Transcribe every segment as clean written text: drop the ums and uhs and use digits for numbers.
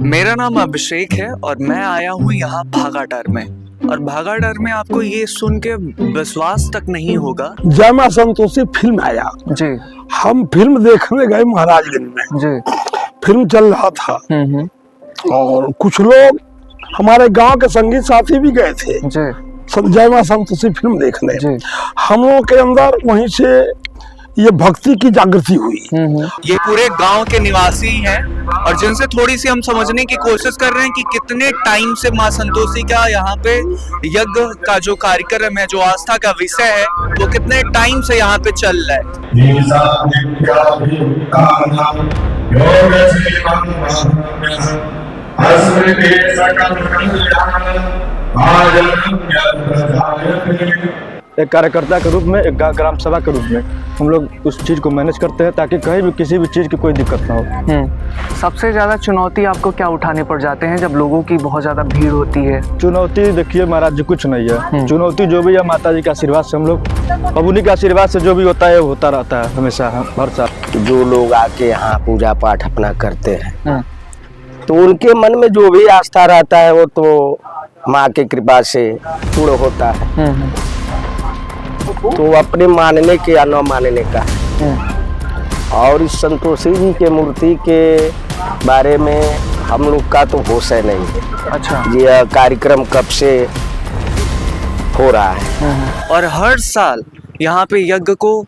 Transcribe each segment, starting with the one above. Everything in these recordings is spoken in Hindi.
मेरा नाम अभिषेक है और मैं आया हूँ यहाँ भागाडर में। और भागाडर में आपको ये सुन के विश्वास तक नहीं होगा। जय मां संतोषी फिल्म आया जी। हम फिल्म देखने गए महाराजगंज में जी। फिल्म चल रहा था और कुछ लोग हमारे गांव के संगीत साथी भी गए थे जी। जय मां संतोषी फिल्म देखने। जी। हम लोगों के अंदर वहीं से ये भक्ति की जागृति हुई। ये पूरे गांव के निवासी हैं और जिनसे थोड़ी सी हम समझने की कोशिश कर रहे हैं कि कितने टाइम से मां संतोषी का यहाँ पे यज्ञ का जो कार्यक्रम है, जो आस्था का विषय है, वो कितने टाइम से यहाँ पे चल रहा है। एक कार्यकर्ता के रूप में, एक ग्राम सभा के रूप में हम लोग उस चीज़ को मैनेज करते हैं ताकि कहीं भी किसी भी चीज़ की कोई दिक्कत ना हो। सबसे ज्यादा चुनौती आपको क्या उठाने पड़ जाते हैं जब लोगों की बहुत ज्यादा भीड़ होती है? चुनौती देखिए महाराज जी कुछ नहीं है। चुनौती जो भी है माता जी के आशीर्वाद से, हम लोग अब उन्हीं के आशीर्वाद से जो भी होता है वो होता रहता है हमेशा हर साल। जो लोग आके यहाँ पूजा पाठ अपना करते हैं तो उनके मन में जो भी आस्था रहता है वो तो माँ की कृपा से पूर्ण होता है। तो अपने मानने के या न मानने का है। और इस संतोषी जी के मूर्ति के बारे में हम लोग का तो होश है नहीं है। अच्छा। ये कार्यक्रम कब से हो रहा है और हर साल यहाँ पे यज्ञ को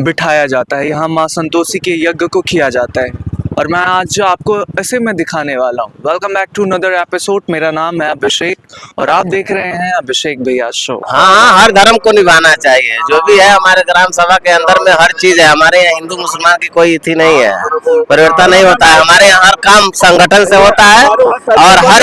बिठाया जाता है, यहाँ माँ संतोषी के यज्ञ को किया जाता है और मैं आज आपको ऐसे में दिखाने वाला हूँ। Welcome back to another episode. मेरा नाम है अभिषेक और आप देख रहे हैं अभिषेक भैया शो। हाँ, हर धर्म को निभाना चाहिए। जो भी है हमारे ग्राम सभा के अंदर में हर चीज है। हमारे यहाँ हिंदू मुसलमान की कोई थी नहीं है, परिवर्तन नहीं होता है। हमारे यहाँ हर काम संगठन से होता है और हर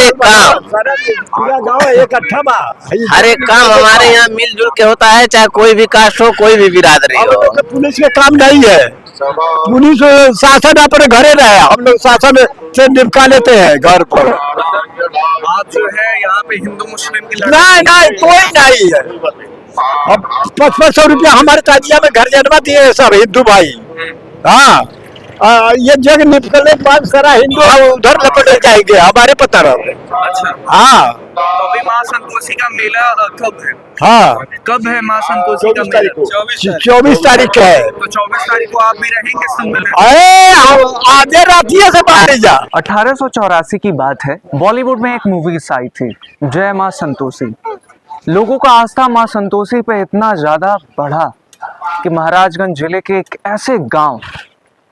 एक काम हमारे यहाँ मिलजुल के होता है, चाहे कोई भी कास्ट हो, कोई भी बिरादरी हो। पुलिस के काम नहीं है, पुलिस शासन अपने घरे रहे, हम लोग शासन से निपटा लेते हैं घर पर। आप जो है यहाँ पे हिंदू मुस्लिम की नहीं कोई नहीं है। अब 500 रुपया हमारे ताजिया में घर जनवा दिए सब हिंदू भाई। हाँ, ये जग निकले बाद सारा हिंदू उधर लपट जाएंगे, हमारे पता रहे। अच्छा। हाँ, तो अभी माँ संतोषी का मेला कब है? हाँ, कब है माँ संतोषी का मेला? 24 तारीख है। तो 24 तारीख को आप भी रहेंगे सम्मेलन? अरे आधे रातियों से बाहर जा। 1884 की बात है, बॉलीवुड में एक मूवी आई थी जय माँ संतोषी। लोगों का आस्था माँ संतोषी पे इतना ज्यादा बढ़ा कि महाराजगंज जिले के एक ऐसे गांव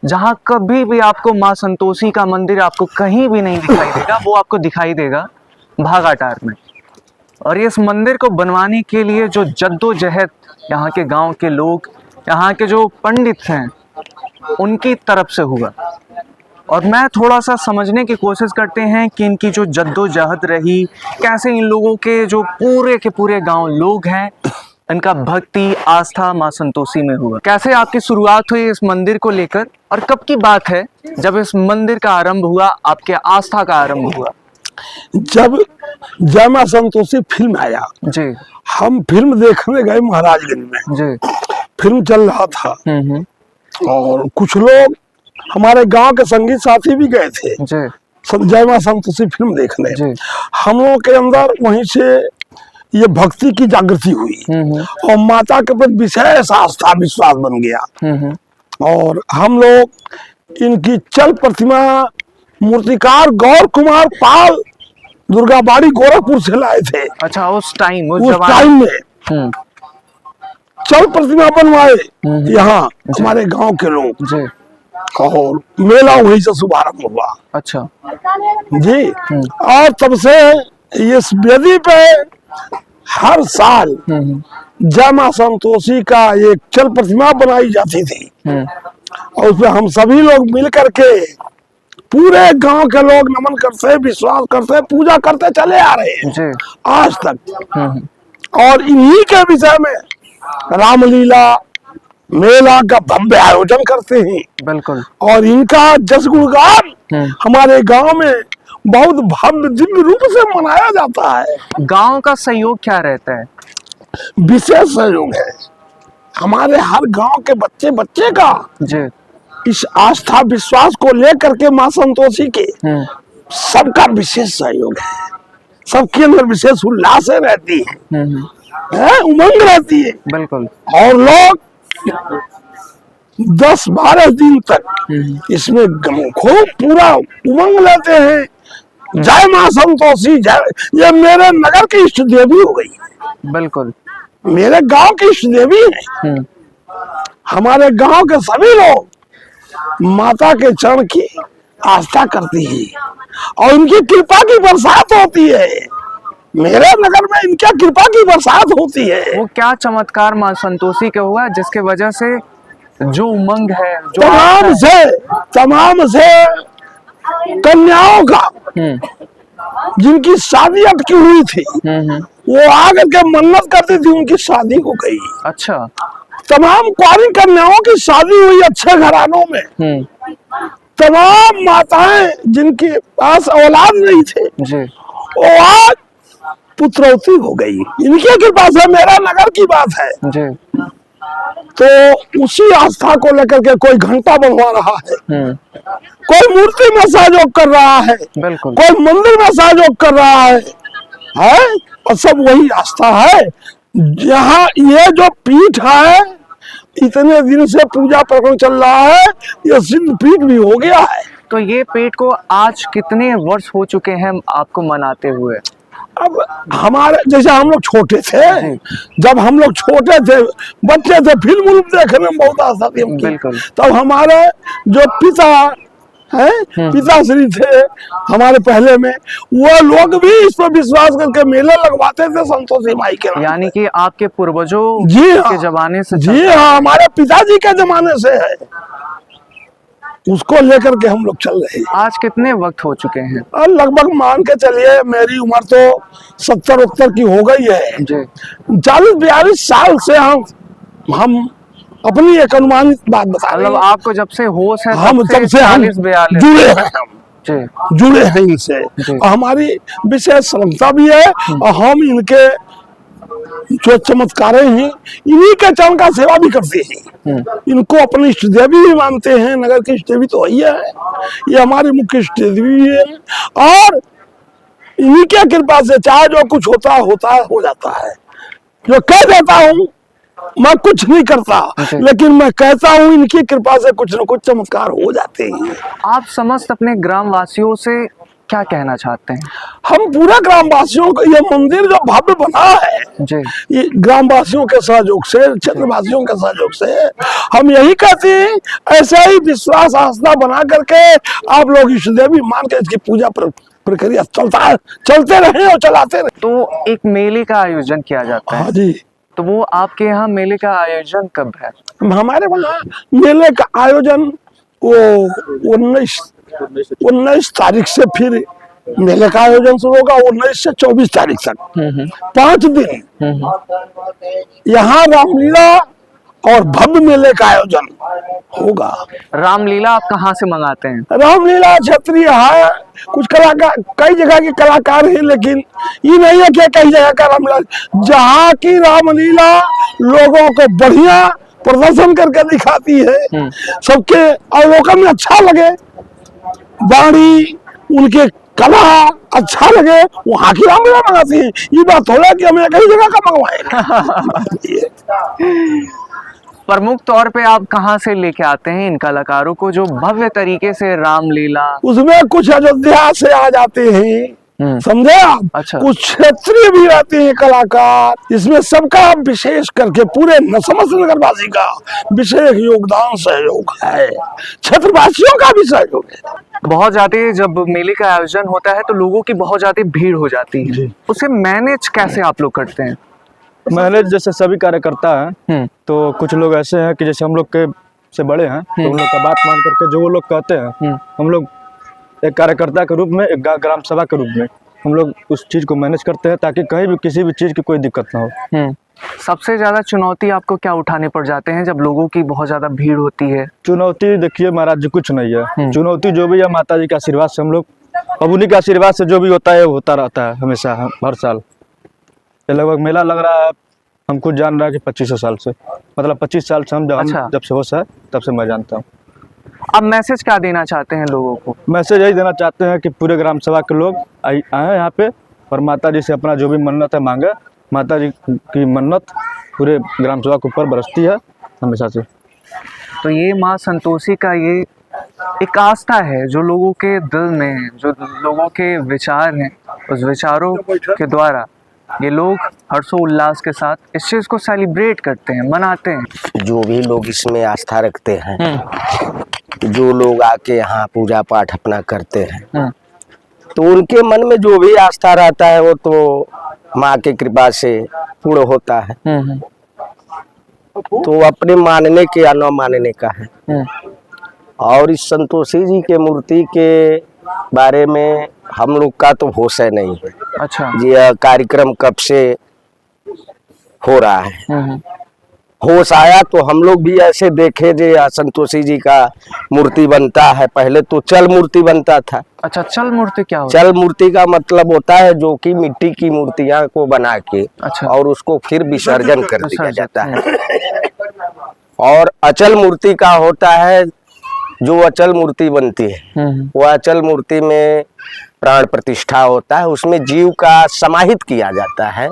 जहां कभी भी आपको माँ संतोषी का मंदिर आपको कहीं भी नहीं दिखाई देगा, वो आपको दिखाई देगा भागाटार में। और इस मंदिर को बनवाने के लिए जो जद्दोजहद यहाँ के गांव के लोग, यहाँ के जो पंडित हैं, उनकी तरफ से हुआ। और मैं थोड़ा सा समझने की कोशिश करते हैं कि इनकी जो जद्दोजहद रही, कैसे इन लोगों के जो पूरे के पूरे गांव लोग हैं, इनका भक्ति आस्था माँ संतोषी में हुआ। कैसे आपकी शुरुआत हुई इस मंदिर को लेकर और कब की बात है जब इस मंदिर का आरंभ हुआ, आपके आस्था का आरंभ हुआ? जब जय मां संतोषी फिल्म आया जी। हम फिल्म देखने गए महाराजगंज में। जी। फिल्म चल रहा था और कुछ लोग हमारे गांव के संगीत साथी भी गए थे जी। जय मां संतोषी फिल्म देखने। जी। हम लोगों के अंदर वहीं से ये भक्ति की जागृति हुई और माता के प्रति विशेष आस्था विश्वास बन गया। और हम लोग इनकी चल प्रतिमा मूर्तिकार गौर कुमार पाल दुर्गाबाड़ी गोरखपुर से लाए थे। अच्छा, उस टाइम में चल प्रतिमा बनवाए यहाँ हमारे गांव के लोग जी। और मेला वहीं से शुभारंभ हुआ। अच्छा जी। और तब से इस वेदी पे हर साल जय मां संतोषी का एक चल प्रतिमा बनाई जाती थी और उसमें हम सभी लोग मिल करके पूरे गांव के लोग नमन करते, विश्वास करते, पूजा करते चले आ रहे हैं आज तक। और इन्हीं के विषय में रामलीला मेला का भव्य आयोजन करते हैं। बिल्कुल। और इनका जस गुणगान हमारे गांव में बहुत भव्य दिव्य रूप से मनाया जाता है। गांव का सहयोग क्या रहता है? विशेष सहयोग है हमारे हर गांव के बच्चे बच्चे का। जी। इस आस्था विश्वास को लेकर के माँ संतोषी के सबका विशेष सहयोग है, सबके अंदर विशेष उल्लास रहती है, उमंग रहती है। बिल्कुल। और लोग 10-12 दिन तक इसमें खूब पूरा उमंग लेते हैं। जय मां संतोषी जय, ये मेरे नगर की इष्ट देवी हो गई, बिल्कुल। मेरे गांव की इष्ट देवी है। हमारे गांव के सभी लोग माता के चरण की आस्था करती है और इनकी कृपा की बरसात होती है। मेरे नगर में इनकी कृपा की बरसात होती है। वो क्या चमत्कार मां संतोषी का हुआ जिसके वजह से जो उमंग है, जो तमाम से कन्याओं का जिनकी शादी अटकी हुई थी, वो आकर के मन्नत करती थी, उनकी शादी हो गई। अच्छा। तमाम कुंवारी कन्याओं की शादी हुई अच्छे घरानों में। तमाम माताएं जिनके पास औलाद नहीं थे, जी। वो आज पुत्रवती हो गई। इनके कृपा से मेरा नगर की बात है। जी। तो उसी आस्था को लेकर के कोई घंटा बनवा रहा है, कोई मूर्ति में सहयोग कर रहा है, बिल्कुल। कोई मंदिर में सहयोग कर रहा है, और सब वही आस्था है। यहाँ ये जो पीठ है, इतने दिन से पूजा प्रकरण चल रहा है, ये सिद्ध पीठ भी हो गया है। तो ये पेट को आज कितने वर्ष हो चुके हैं आपको मनाते हुए? अब हमारे जैसे हम लोग छोटे थे, जब हम लोग छोटे थे, बच्चे थे, फिल्म देखने में बहुत आशा थी हमकी। बिल्कुल। तब हमारे जो पिता है, पिताश्री थे हमारे पहले में, वो लोग भी इस पर विश्वास करके मेले लगवाते थे संतोषी माई के। यानी कि आपके पूर्वजों जी के जमाने से? जी हाँ, हमारे पिताजी के जमाने से है, उसको लेकर के हम लोग चल रहे हैं। आज कितने वक्त हो चुके हैं? और लगभग मान के चलिए मेरी उम्र तो 70-71 की हो गई है जी। 40-42 साल से हम अपनी एक अनुमानित बात बता रहे मतलब हैं। आपको जब से होश है हम जब से हम 40-42 जुड़े हैं, जी। जुड़े हैं इनसे, और हमारी विशेष श्रद्धा भी है, और हम इनके जो चमत्कार हैं, इन्हीं के चरण का सेवा भी करते हैं। इनको अपनी इष्ट देवी भी मानते हैं। नगर की इष्ट देवी तो वही है, ये हमारी मुख्य इष्ट देवी भी है, और इन्हीं की कृपा से चाहे जो कुछ होता है हो जाता है। जो कह देता हूँ, मैं कुछ नहीं करता, लेकिन मैं कहता हूँ इनकी कृपा से कुछ न कुछ चमत्कार हो जाते हैं। आप समस्त अपने ग्राम वासियों से क्या कहना चाहते हैं? हम पूरा ग्राम वासियों को, ये मंदिर जो भव्य बना है, जी। ये ग्राम वासियों के सहयोग से, क्षेत्र वासियों के सहयोग से, हम यही कहते हैं, ऐसा ही विश्वास आस्था बना करके आप लोग इष्ट देवी मान के इसकी पूजा प्रक्रिया चलते रहे और चलाते रहे। तो एक मेले का आयोजन किया जाता है। हाँ जी। तो वो आपके यहाँ मेले का आयोजन कब है? हमारे वहाँ मेले का आयोजन वो 19 तारीख से फिर मेले का आयोजन शुरू होगा। 19 से 24 तारीख तक 5 दिन यहाँ रामलीला और भव्य मेले का आयोजन होगा। रामलीला आप कहाँ से मंगाते हैं? रामलीला क्षेत्रीय है, कुछ कलाकार, कई जगह के कलाकार हैं, लेकिन ये नहीं है कि कई जगह का रामलीला, जहाँ की रामलीला लोगों को बढ़िया प्रदर्शन करके दिखाती है, सबके अवलोकन में अच्छा लगे, वाणी उनके कला अच्छा लगे, वहाँ की रामलीला मंगाती है। ये बात थोड़ा कि हमें कई जगह का मंगवाए। प्रमुख तौर पे आप कहाँ से लेके आते हैं इन कलाकारों को जो भव्य तरीके से रामलीला? उसमें कुछ अयोध्या से आ जाते हैं, समझे आप? अच्छा। कुछ क्षेत्रीय भी रहते हैं कलाकार। इसमें सबका विशेष करके पूरे समस्त नगरवासी का विशेष योगदान सहयोग है, क्षेत्रवासियों का भी सहयोग है। बहुत ज्यादा जब मेले का आयोजन होता है तो लोगों की बहुत ज्यादा भीड़ हो जाती है, उसे मैनेज कैसे आप लोग करते हैं? मैनेज जैसे सभी कार्यकर्ता हैं, तो कुछ लोग ऐसे हैं कि जैसे हम लोग के से बड़े हैं, तो उन लोग का बात मान करके जो वो लोग कहते हैं, हम लोग एक कार्यकर्ता के रूप में, एक ग्राम सभा के रूप में हम लोग उस चीज को मैनेज करते हैं, ताकि कहीं भी किसी भी चीज की कोई दिक्कत ना हो। सबसे ज्यादा चुनौती आपको क्या उठाने पड़ जाते हैं जब लोगों की बहुत ज्यादा भीड़ होती है? चुनौती देखिए महाराज जी कुछ नहीं है, चुनौती जो भी है माता जी के आशीर्वाद से, हम लोग अब उन्हीं के आशीर्वाद से जो भी होता है वो होता रहता है हमेशा, हर साल। ये लगभग मेला लग रहा है, हम खुद जान रहा है कि 25 साल से, मतलब 25 साल से हम अच्छा। जब से होश है तब से मैं जानता हूँ। आप मैसेज क्या देना चाहते हैं लोगों को? मैसेज यही देना चाहते हैं कि पूरे ग्राम सभा के लोग आए यहाँ पे और माता जी से अपना जो भी मन्नत है मांगे। माता जी की मन्नत पूरे ग्राम सभा के ऊपर बरसती है हमेशा से। तो ये माँ संतोषी का ये एक आस्था है जो लोगों के दिल में है, जो लोगों के विचार हैं, उस विचारों के द्वारा ये लोग हर्षोल्लास के साथ इस चीज़ को सेलिब्रेट करते हैं, मनाते हैं। जो भी लोग इसमें आस्था रखते हैं, जो लोग आके यहाँ पूजा पाठ अपना करते हैं, तो उनके मन में जो भी आस्था रहता है वो तो माँ की कृपा से पूर्ण होता है। तो अपने मानने के या न मानने का है। और इस संतोषी जी के मूर्ति के बारे में हम लोग का तो होश है नहीं है। अच्छा। यह कार्यक्रम कब से हो रहा है, होश आया तो हम लोग भी ऐसे देखे जो संतोषी जी का मूर्ति बनता है। पहले तो चल मूर्ति बनता था। अच्छा, चल मूर्ति क्या होता है? चल मूर्ति का मतलब होता है जो कि मिट्टी की मूर्तियां को बना के अच्छा। और उसको फिर विसर्जन कर दिया विसर्जन, जाता है। और अचल मूर्ति का होता है जो अचल मूर्ति बनती है, वो अचल मूर्ति में प्राण प्रतिष्ठा होता है, उसमें जीव का समाहित किया जाता है।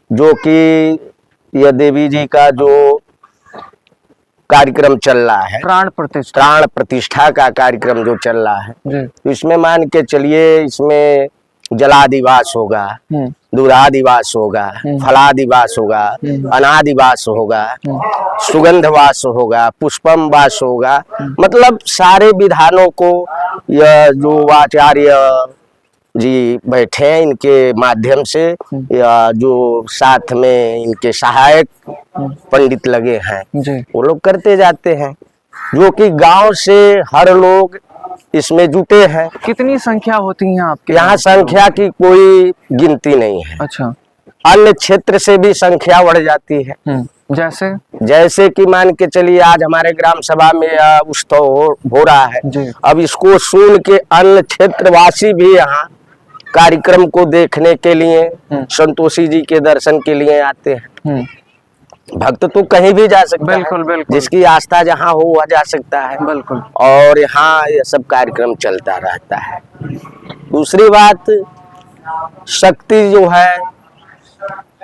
जो कि यह देवी जी का जो कार्यक्रम चल रहा है, प्राण प्रतिष्ठा का कार्यक्रम जो चल रहा है, तो इसमें मान के चलिए इसमें जलादिवास होगा, दूरादिवास होगा, फलादिवास होगा, अनादिवास होगा, सुगंधवास होगा, पुष्पम वास होगा। मतलब सारे विधानों को यह जो आचार्य जी बैठे हैं इनके माध्यम से, या जो साथ में इनके सहायक पंडित लगे हैं वो लोग करते जाते हैं, जो कि गांव से हर लोग इसमें जुटे हैं। कितनी संख्या होती है आपके यहाँ? संख्या की कोई गिनती नहीं है। अच्छा। अन्य क्षेत्र से भी संख्या बढ़ जाती है। जैसे कि मान के चलिए आज हमारे ग्राम सभा में उत्सव हो रहा है, अब इसको सुन के अन्य क्षेत्रवासी भी यहाँ कार्यक्रम को देखने के लिए, संतोषी जी के दर्शन के लिए आते हैं। भक्त तो कहीं भी जा सकता है, बिल्कुल। जिसकी आस्था जहाँ हो वह जा सकता है, बिल्कुल। और यहाँ यह सब कार्यक्रम चलता रहता है। दूसरी बात, शक्ति जो है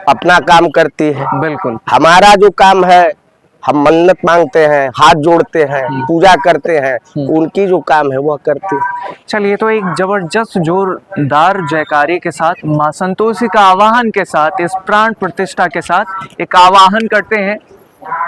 अपना काम करती है, बिल्कुल। हमारा जो काम है, हम मन्नत मांगते हैं, हाथ जोड़ते हैं, पूजा करते हैं, उनकी जो काम है वह करती है। चलिए, तो एक जबरदस्त जोरदार जयकारे के साथ, माँ संतोषी का आवाहन के साथ, इस प्राण प्रतिष्ठा के साथ एक आवाहन करते हैं।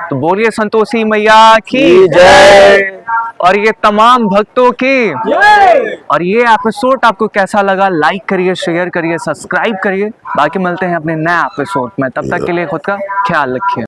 तो बोलिए संतोषी मैया की जय, और ये तमाम भक्तों की जय। और ये एपिसोड आपको कैसा लगा, लाइक करिए, शेयर करिए, सब्सक्राइब करिए। बाकी मिलते हैं अपने नए एपिसोड में, तब तक के लिए खुद का ख्याल रखिए।